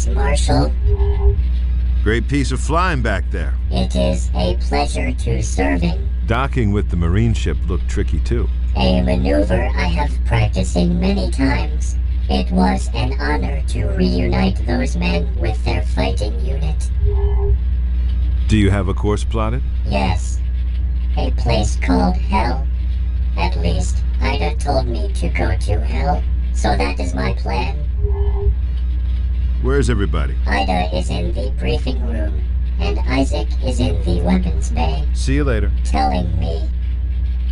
Greetings, Marshal. Great piece of flying back there. It is a pleasure to serving. Docking with the Marine ship looked tricky too. A maneuver I have practicing many times. It was an honor to reunite those men with their fighting unit. Do you have a course plotted? Yes. A place called Hell. At least, Ida told me to go to Hell, so that is my plan. Where's everybody? Ida is in the briefing room, and Isaac is in the weapons bay. See you later. Telling me,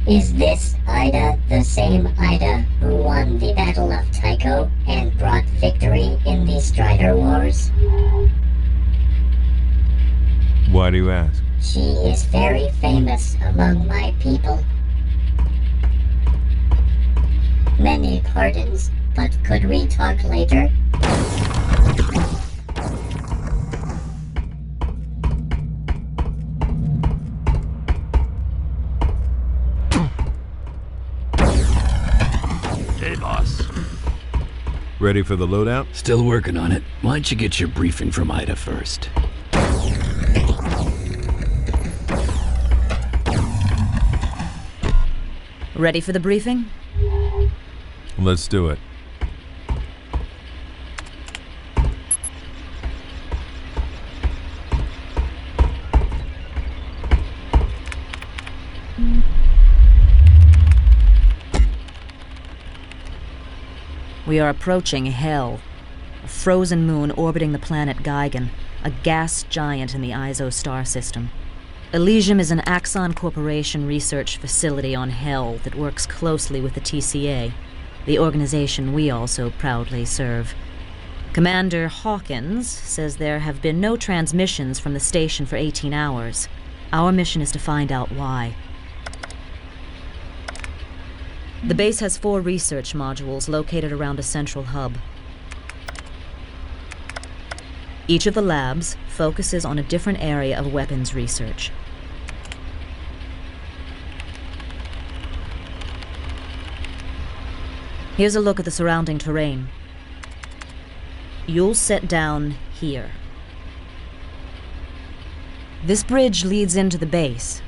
is this Ida the same Ida who won the Battle of Tycho and brought victory in the Strider Wars? Why do you ask? She is very famous among my people. Many pardons, but could we talk later? Hey, boss. Ready for the loadout? Still working on it. Why don't you get your briefing from Ida first? Ready for the briefing? Let's do it. We are approaching Hell, a frozen moon orbiting the planet Gigan, a gas giant in the Iso star system. Elysium is an Axon Corporation research facility on Hell that works closely with the TCA, the organization we also proudly serve. Commander Hawkins says there have been no transmissions from the station for 18 hours. Our mission is to find out why. The base has 4 research modules located around a central hub. Each of the labs focuses on a different area of weapons research. Here's a look at the surrounding terrain. You'll sit down here. This bridge leads into the base.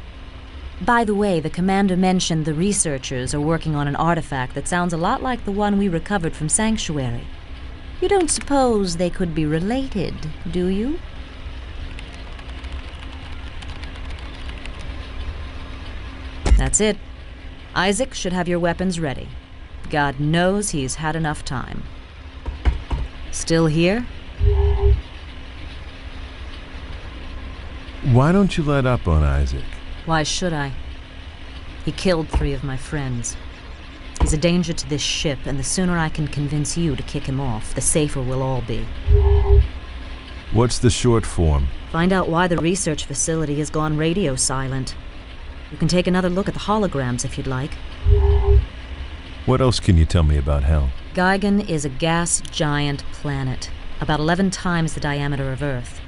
By the way, the commander mentioned the researchers are working on an artifact that sounds a lot like the one we recovered from Sanctuary. You don't suppose they could be related, do you? That's it. Isaac should have your weapons ready. God knows he's had enough time. Still here? Why don't you let up on Isaac? Why should I? He killed 3 of my friends. He's a danger to this ship, and the sooner I can convince you to kick him off, the safer we'll all be. What's the short form? Find out why the research facility has gone radio silent. You can take another look at the holograms if you'd like. What else can you tell me about Hell? Gigan is a gas giant planet, about 11 times the diameter of Earth.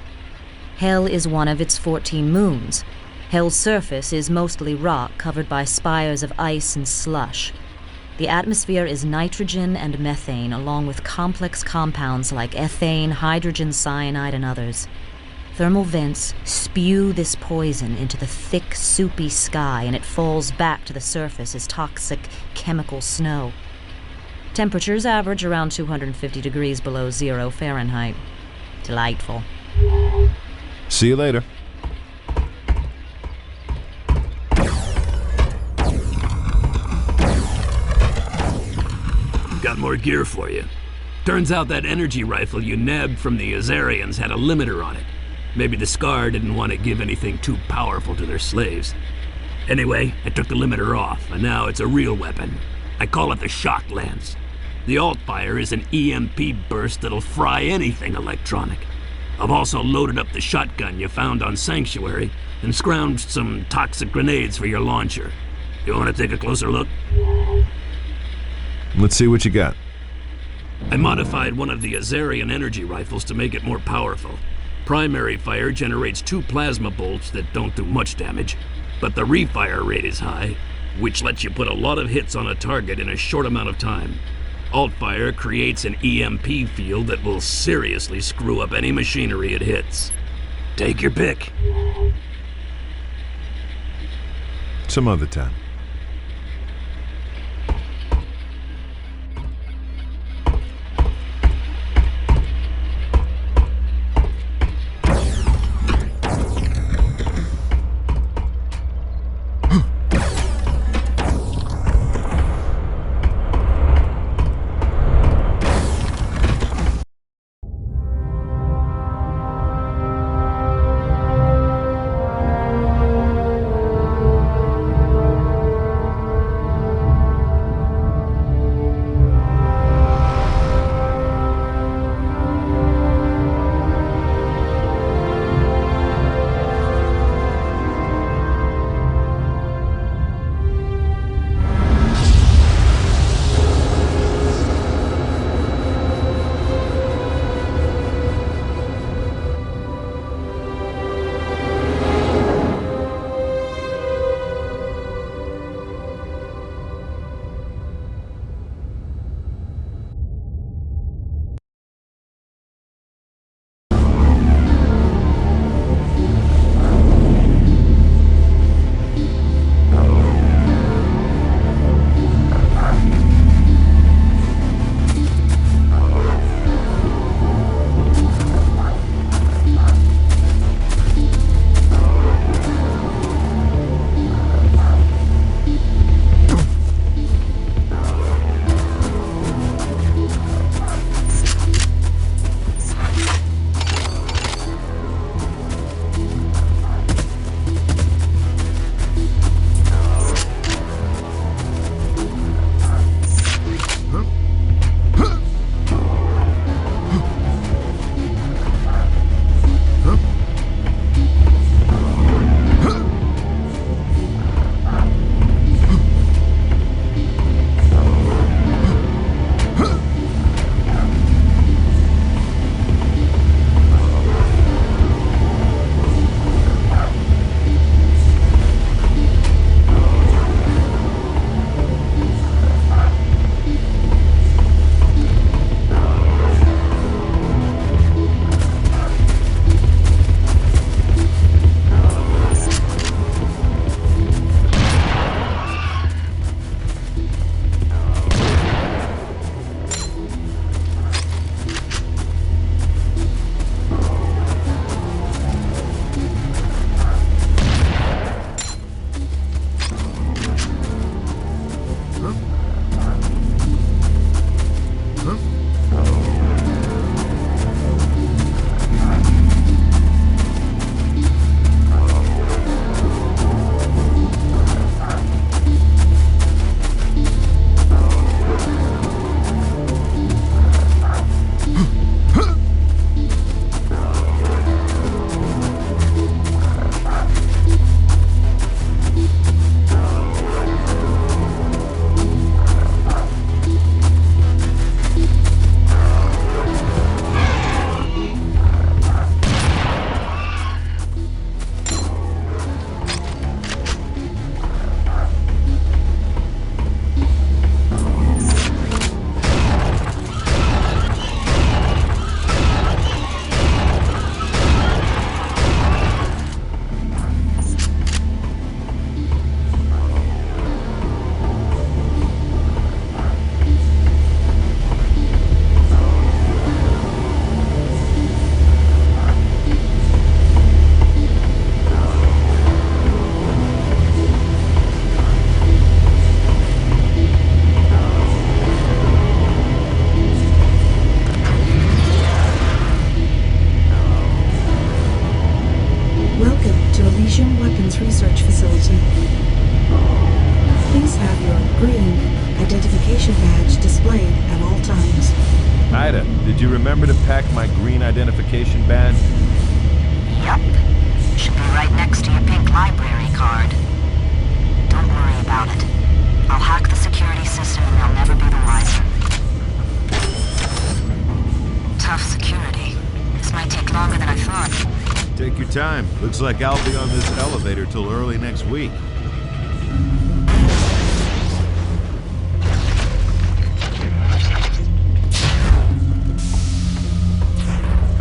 Hell is one of its 14 moons. Hell's surface is mostly rock covered by spires of ice and slush. The atmosphere is nitrogen and methane, along with complex compounds like ethane, hydrogen cyanide, and others. Thermal vents spew this poison into the thick, soupy sky, and it falls back to the surface as toxic chemical snow. Temperatures average around 250 degrees below 0 Fahrenheit. Delightful. See you later. Got more gear for you. Turns out that energy rifle you nabbed from the Azarians had a limiter on it. Maybe the Scar didn't want to give anything too powerful to their slaves. Anyway, I took the limiter off, and now it's a real weapon. I call it the Shock Lance. The alt-fire is an EMP burst that'll fry anything electronic. I've also loaded up the shotgun you found on Sanctuary and scrounged some toxic grenades for your launcher. You want to take a closer look? Let's see what you got. I modified one of the Azarian energy rifles to make it more powerful. Primary fire generates 2 plasma bolts that don't do much damage, but the refire rate is high, which lets you put a lot of hits on a target in a short amount of time. Altfire creates an EMP field that will seriously screw up any machinery it hits. Take your pick. Some other time. identification badge displayed at all times. Ida, did you remember to pack my green identification badge? Yep. Should be right next to your pink library card. Don't worry about it. I'll hack the security system and they'll never be the wiser. Tough security. This might take longer than I thought. Take your time. Looks like I'll be on this elevator till early next week.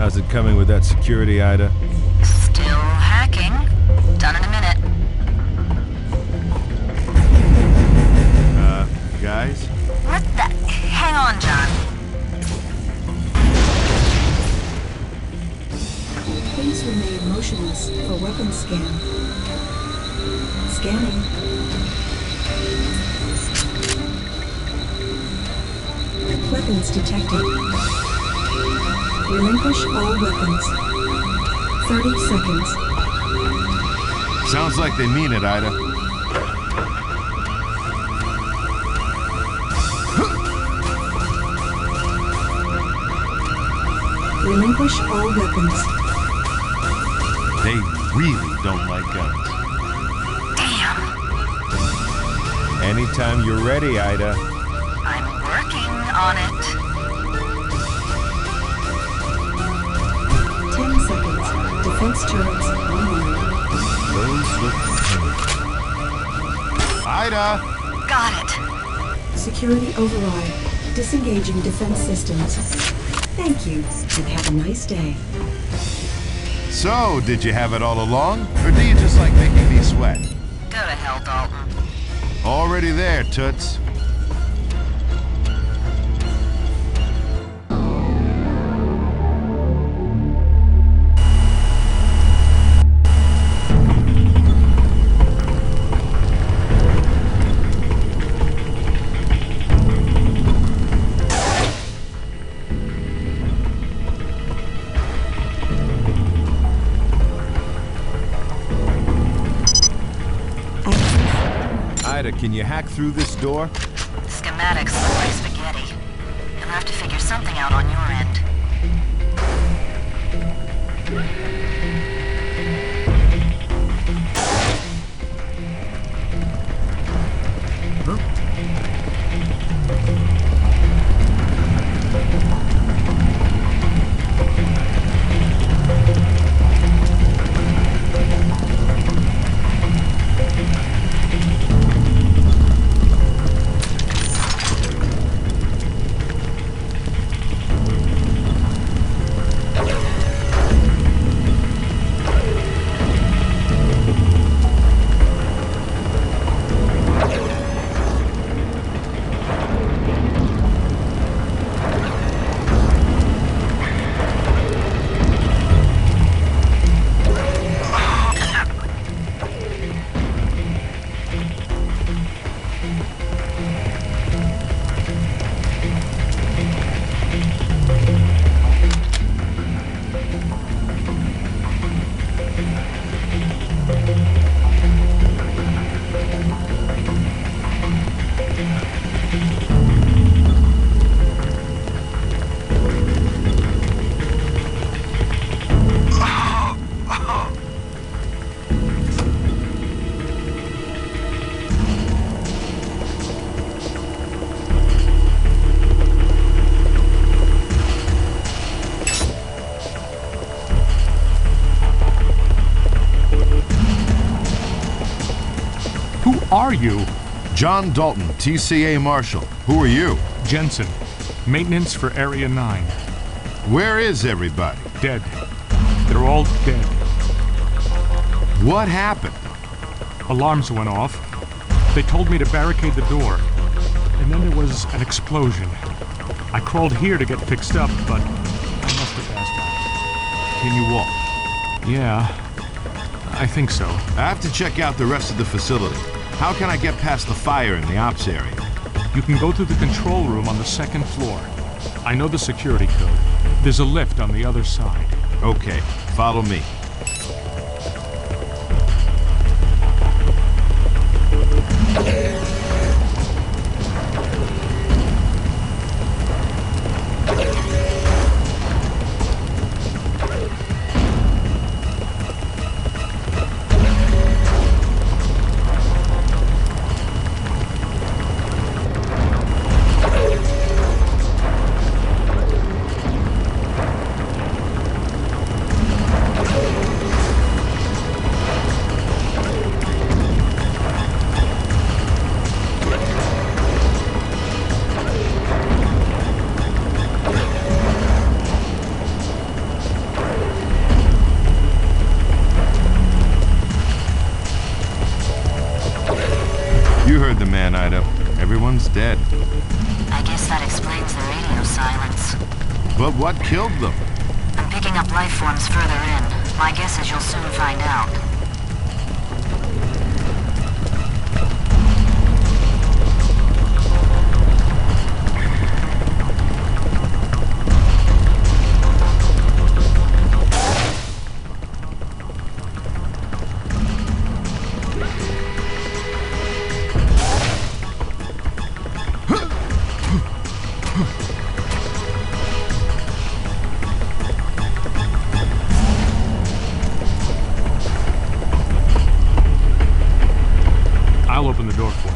How's it coming with that security, Ida? Still hacking. Done in a minute. Guys? What the? Hang on, John. Please remain motionless for weapon scan. Scanning. Weapons detected. Relinquish all weapons. 30 seconds. Sounds like they mean it, Ida. Relinquish all weapons. They really don't like guns. Damn. Anytime you're ready, Ida. I'm working on it. 10 seconds. Defense turrets online. Those look Ida! Got it. Security override. Disengaging defense systems. Thank you, and have a nice day. So, did you have it all along? Or do you just like making me sweat? Go to hell, Dalton. Already there, Toots. Ida, can you hack through this door? Schematics look like spaghetti. You'll have to figure something out on your end. Who are you? John Dalton, TCA Marshal. Who are you? Jensen. Maintenance for Area 9. Where is everybody? Dead. They're all dead. What happened? Alarms went off. They told me to barricade the door. And then there was an explosion. I crawled here to get fixed up, but I must have passed out. Can you walk? Yeah, I think so. I have to check out the rest of the facility. How can I get past the fire in the ops area? You can go through the control room on the second floor. I know the security code. There's a lift on the other side. Okay, follow me. Ida. Everyone's dead. I guess that explains the radio silence. But what killed them? I'm picking up life forms further in. My guess is you'll soon find out. I'll open the door for you.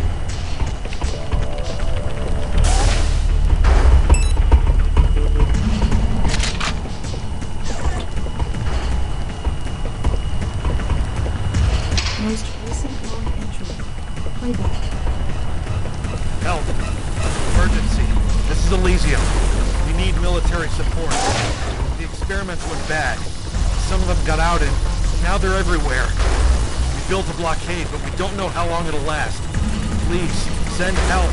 Most recent log entry. Playback. Help! Emergency. This is Elysium. We need military support. The experiments went bad. Some of them got out and now they're everywhere. We built a blockade, but we don't know how long it'll last. Please, send help.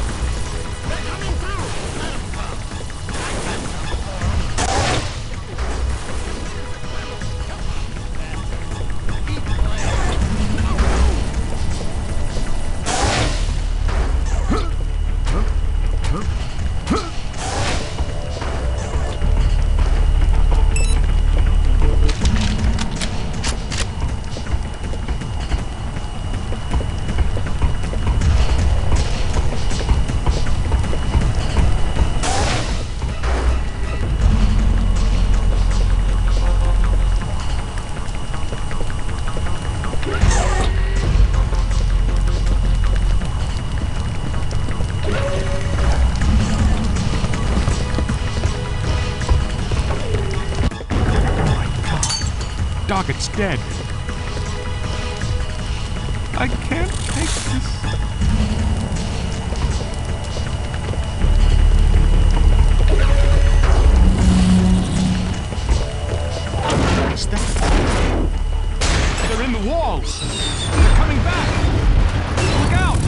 Doc, it's dead. I can't take this. What's that? They're in the walls. They're coming back. Look out!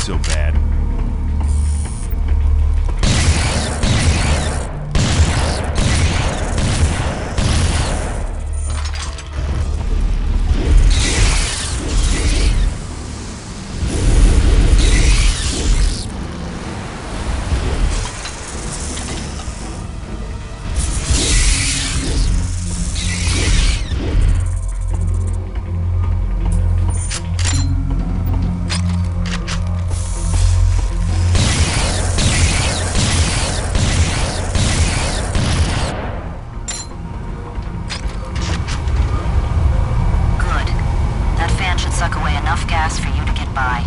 so bad. Suck away enough gas for you to get by.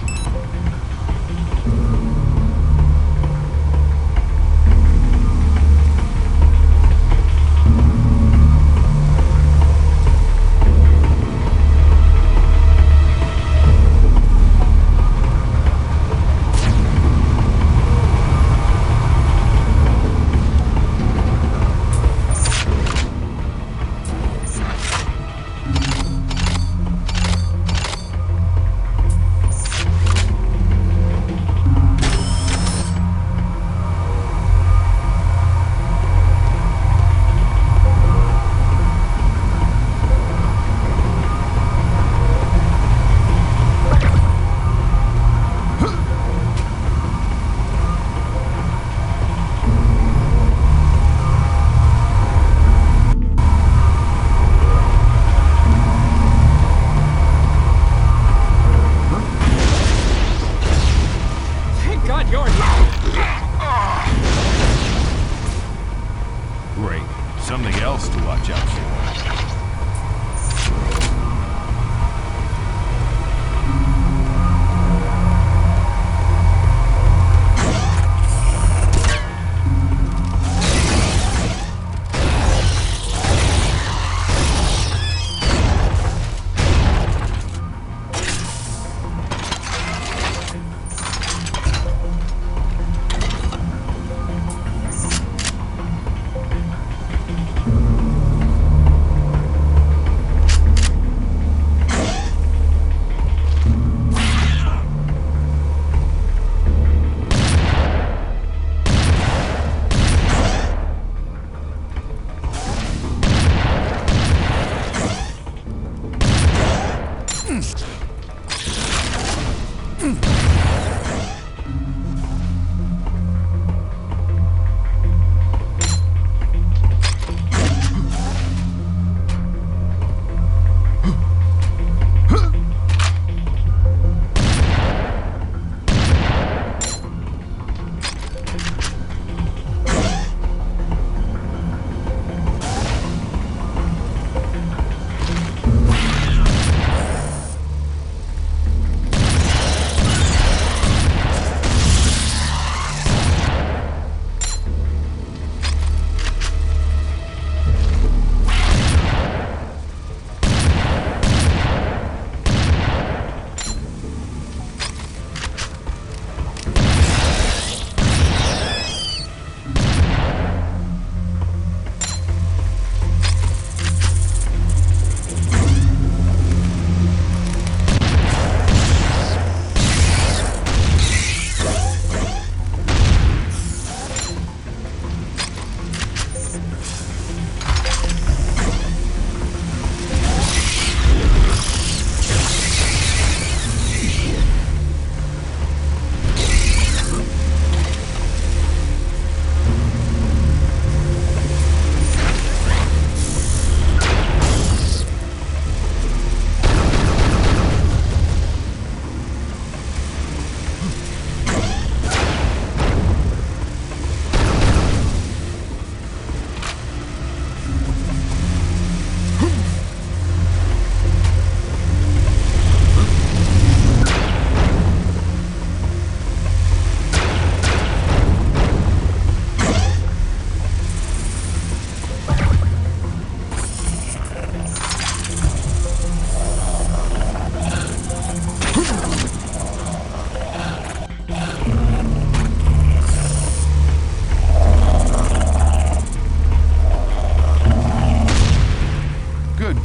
Great. Something else to watch out for.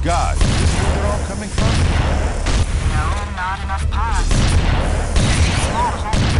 God, is this where they're all coming from? No, not enough pods. Small hole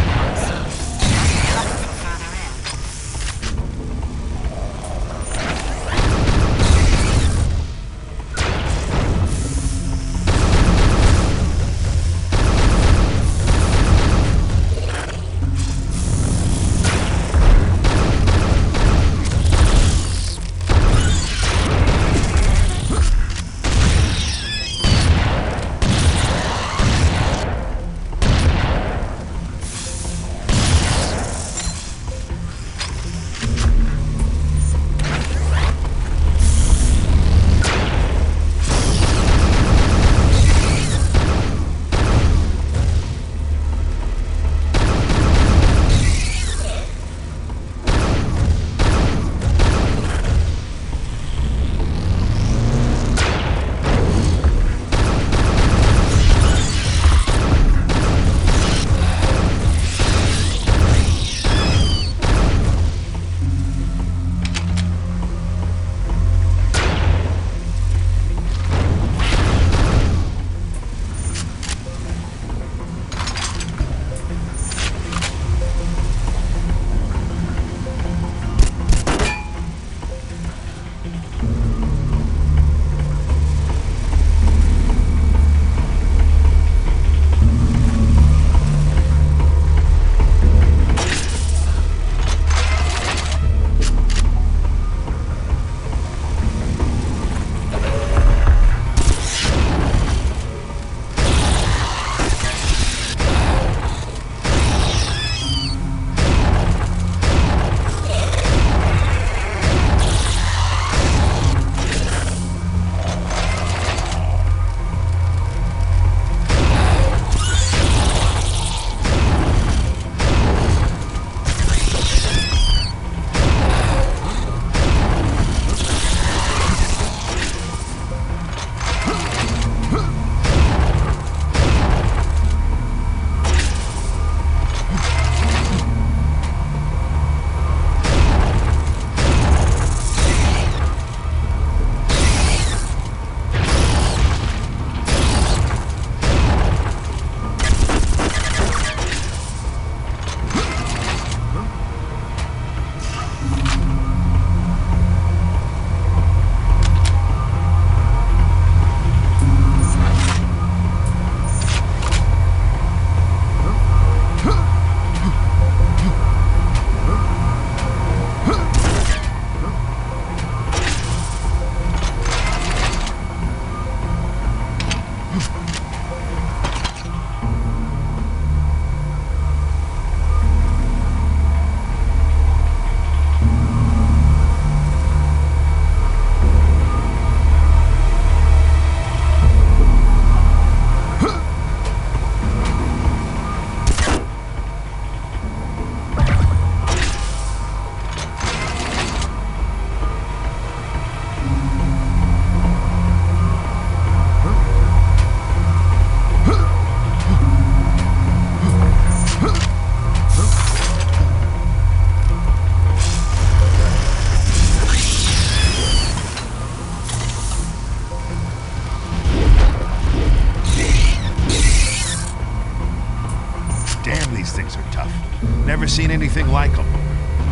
seen anything like them.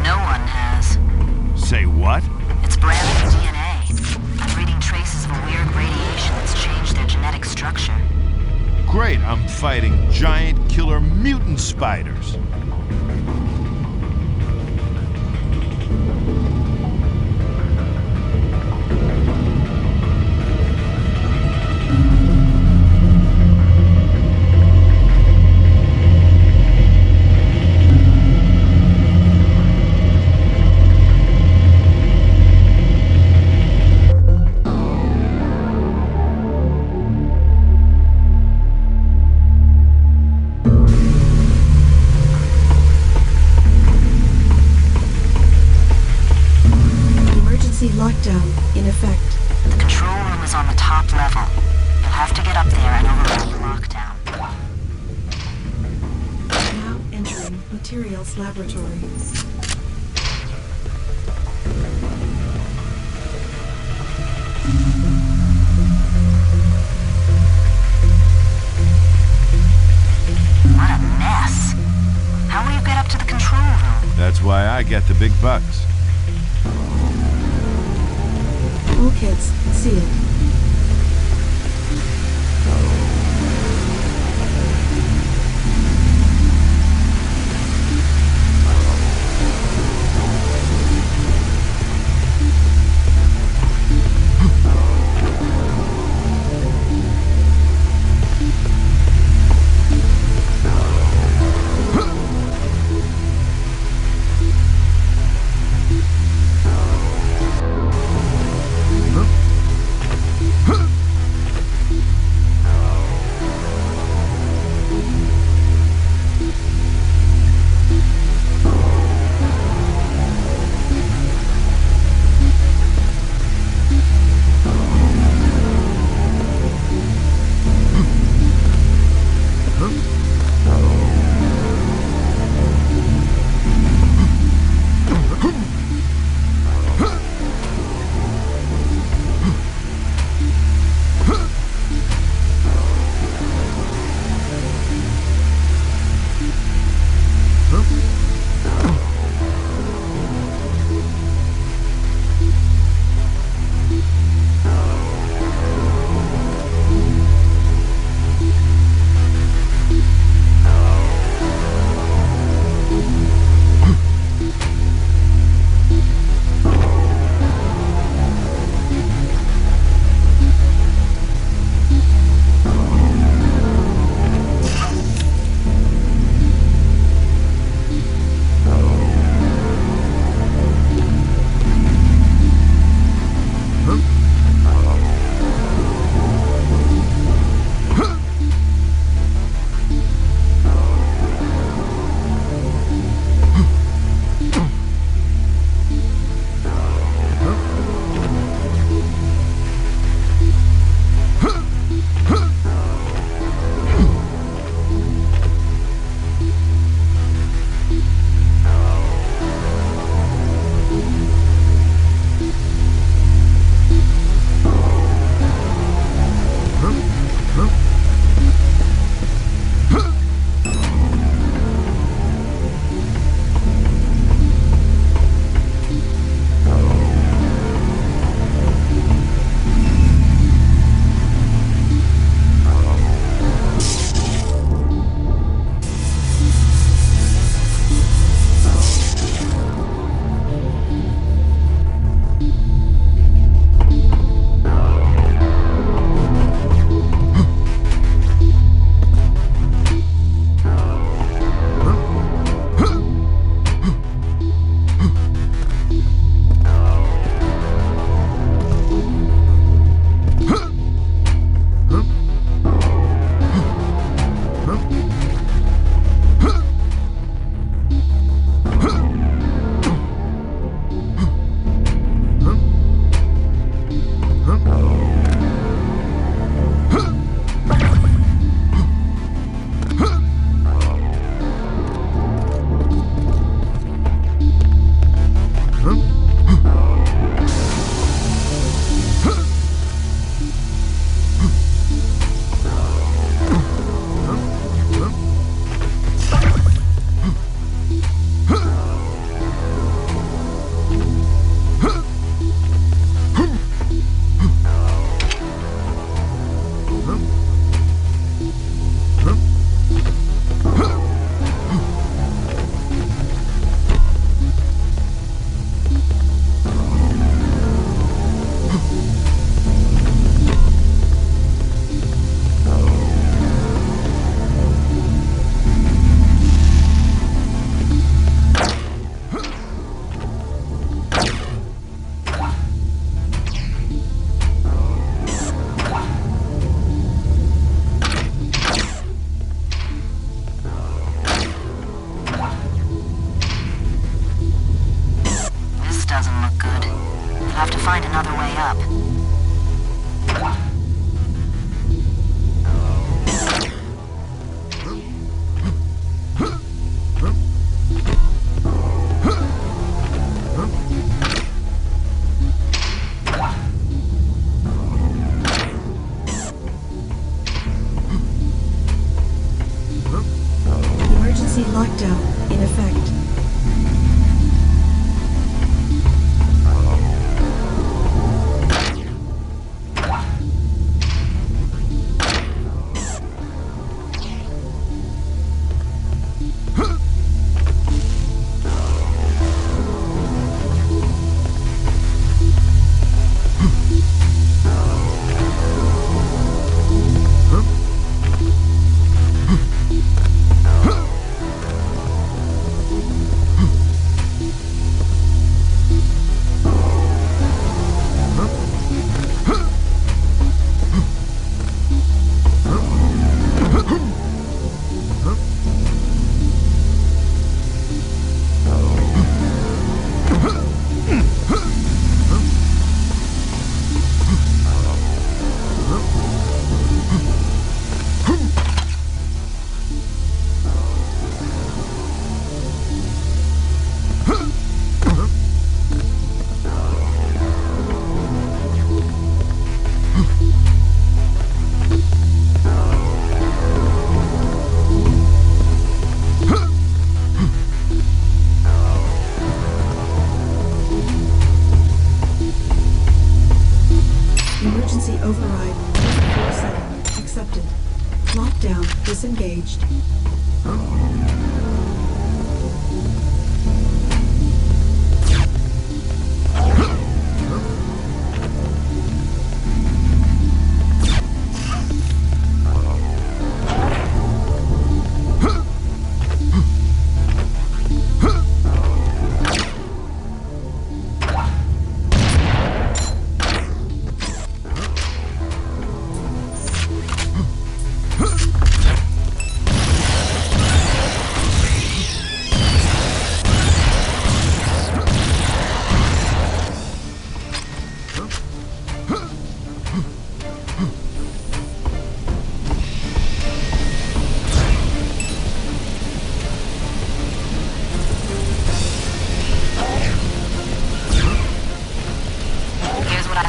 No one has. Say what? It's Brandon's DNA. I'm reading traces of a weird radiation that's changed their genetic structure. Great, I'm fighting giant killer mutant spiders. Lockdown in effect. The control room is on the top level. You'll have to get up there and override the lockdown. Now entering materials laboratory. What a mess. How will you get up to the control room? That's why I get the big bucks. All kits sealed. another way up. Emergency lockdown in effect. Emergency override 347 accepted. Lockdown disengaged.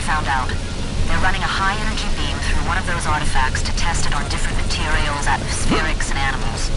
Found out. They're running a high-energy beam through one of those artifacts to test it on different materials, atmospherics, and animals.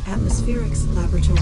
Atmospherics Laboratory.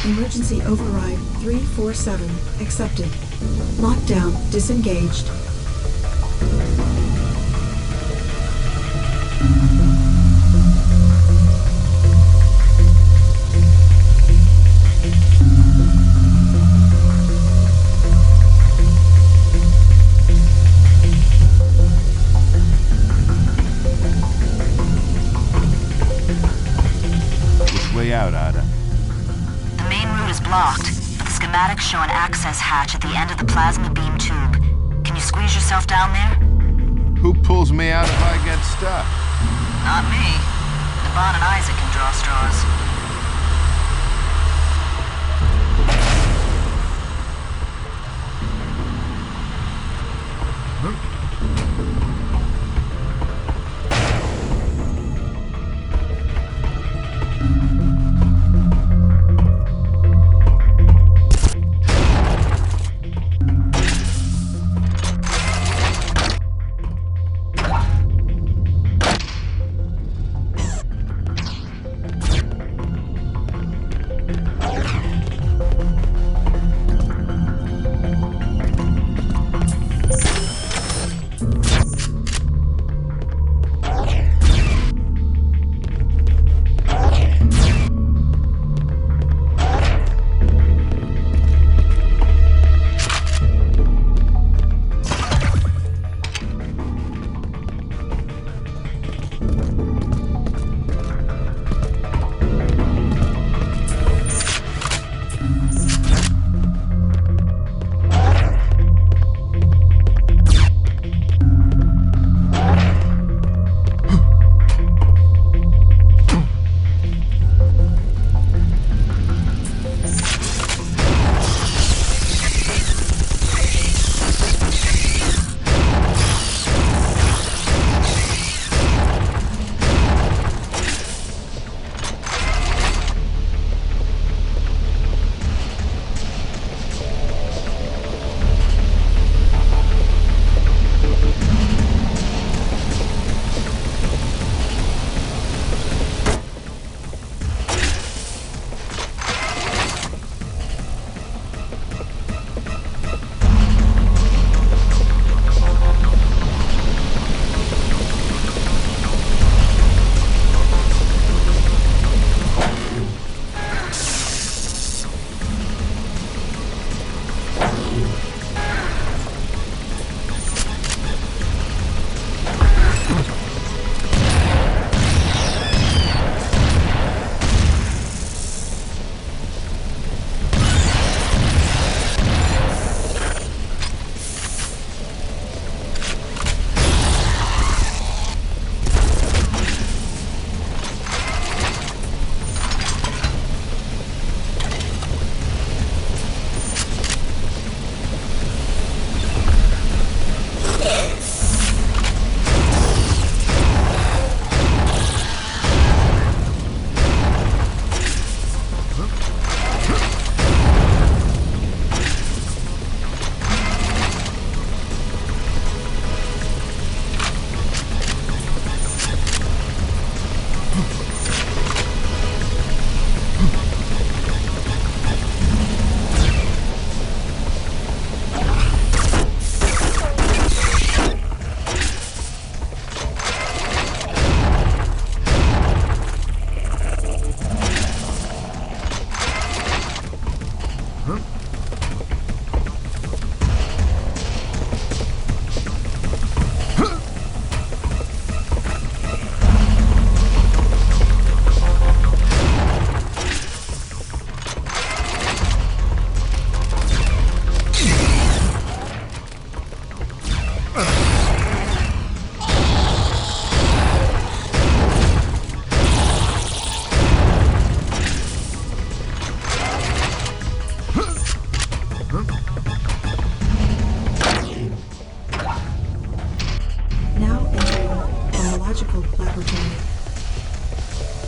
Emergency override 347 accepted. Lockdown disengaged. Which way out, Ada? The main route is blocked, but the schematics show an access hatch at the end of the plasma beam tube. Can you squeeze yourself down there? Who pulls me out if I get stuck? Not me. Devon and Isaac can draw straws.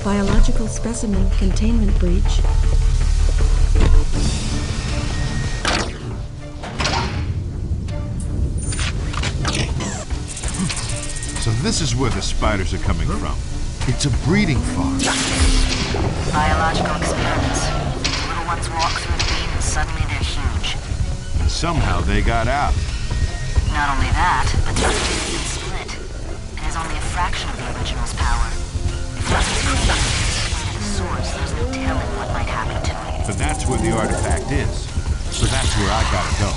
Biological specimen containment breach. So this is where the spiders are coming from. It's a breeding farm. Biological experiments. Little ones walk through the beam and suddenly they're huge. somehow they got out. Not only that, but the artifact's been split, and is only a fraction of the original's power. If it wasn't for the source, there's no telling what might happen to it. But that's where the artifact is. So that's where I gotta go.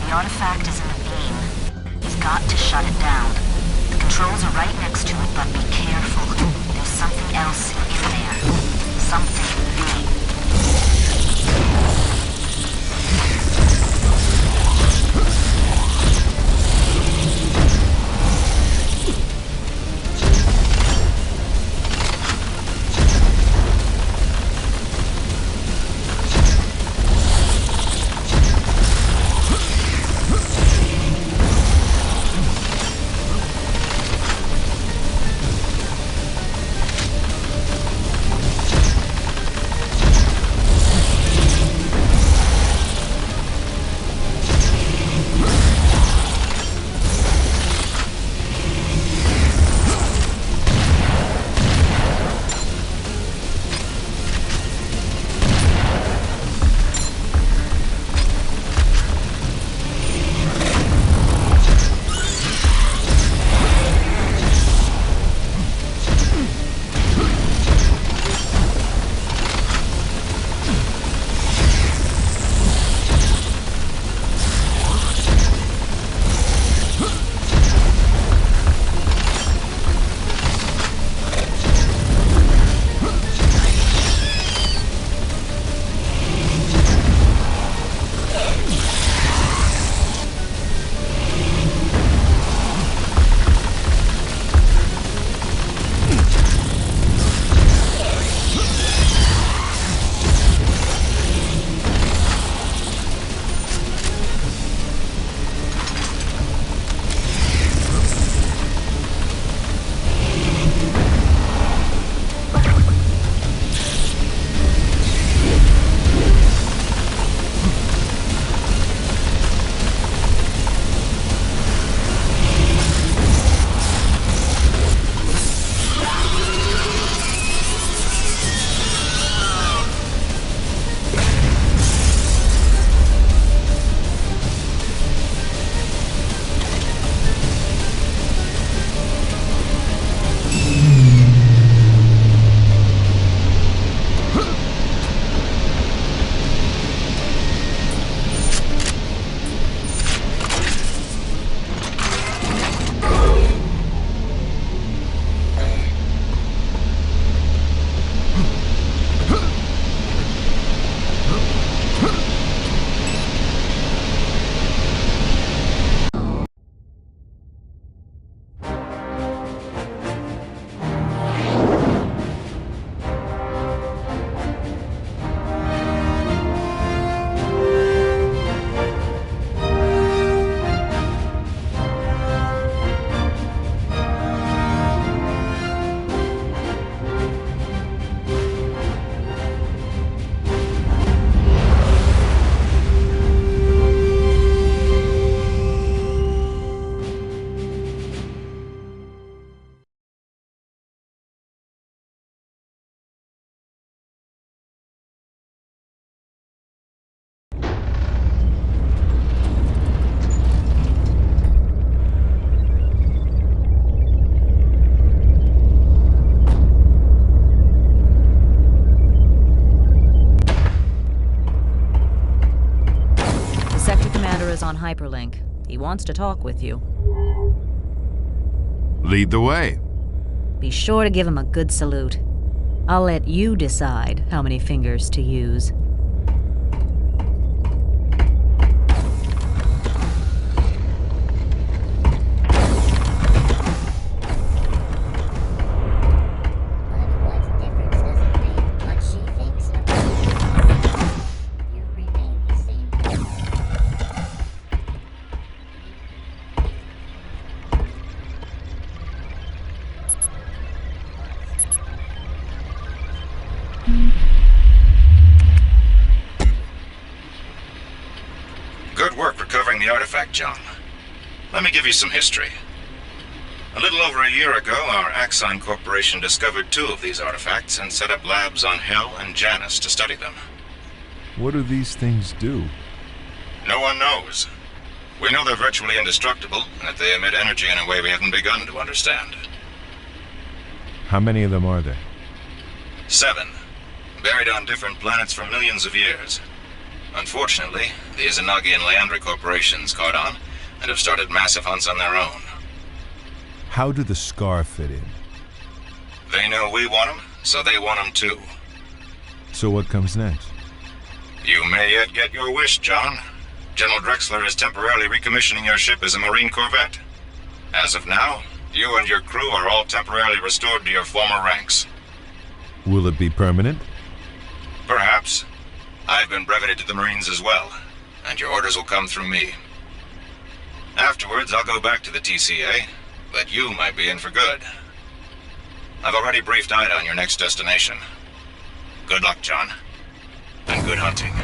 The artifact is in the beam. You've got to shut it down. The controls are right next to it, but be careful. There's something else in there. Something big. hyperlink. He wants to talk with you. Lead the way. Be sure to give him a good salute. I'll let you decide how many fingers to use. But what difference does it make what she thinks about you? You remain the same. Good work recovering the artifact, John. Let me give you some history. A little over a year ago, our Axine Corporation discovered 2 of these artifacts and set up labs on Hell and Janus to study them. What do these things do? No one knows. We know they're virtually indestructible, and that they emit energy in a way we haven't begun to understand. How many of them are there? 7. Buried on different planets for millions of years. Unfortunately, the Izanagi and Leandri corporations caught on and have started massive hunts on their own. How do the Scar fit in? They know we want them, so they want them too. So what comes next? You may yet get your wish, John. General Drexler is temporarily recommissioning your ship as a Marine corvette. As of now, you and your crew are all temporarily restored to your former ranks. Will it be permanent? Perhaps. I've been breveted to the Marines as well, and your orders will come through me. Afterwards, I'll go back to the TCA, but you might be in for good. I've already briefed Ida on your next destination. Good luck, John, and good hunting.